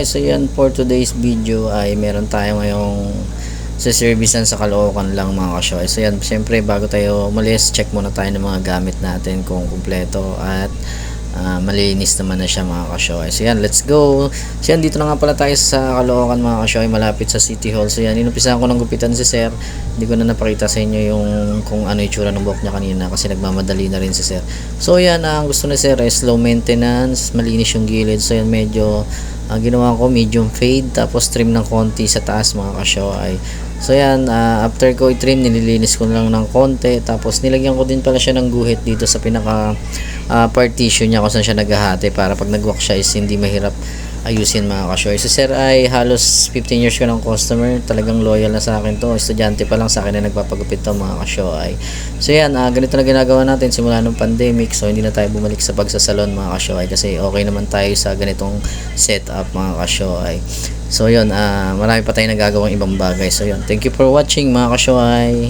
kasyoay. So yan, for today's video ay meron tayo ngayong sa servicean sa Caloocan lang mga kasyoay. So yan, syempre bago tayo umalis, check muna tayo ng mga gamit natin kung kumpleto at malinis naman na siya mga kasyoay. So yan, let's go. So yan, dito na nga pala tayo sa Caloocan mga kasyoay, malapit sa City Hall. So yan, inumpisahan ko ng gupitan si sir. Hindi ko na napakita sa inyo yung kung ano yung tsura ng buhok niya kanina kasi nagmamadali na rin si sir. So yan, ang gusto ni sir is low maintenance, malinis yung gilid. So yan, medyo ginawa ko medium fade, tapos trim ng konti sa taas mga kasyoay. So yan, after ko i-trim, nililinis ko lang ng konti, tapos nilagyan ko din pala siya ng guhit dito sa pinaka partition niya kung saan siya naghahati para pag nag-walk siya is hindi mahirap ayusin mga kasyoy. So sir ay halos 15 years ko ng customer, talagang loyal na sa akin to, estudyante pa lang sa akin na nagpapagupit to mga kasyoy. So yan, ganito na ginagawa natin simula nung pandemic, so hindi na tayo bumalik sa pagsasalon mga kasyoy kasi okay naman tayo sa ganitong setup mga kasyoy. So yun, marami pa tayong nagagawang ibang bagay. So yun, thank you for watching mga kasyoy.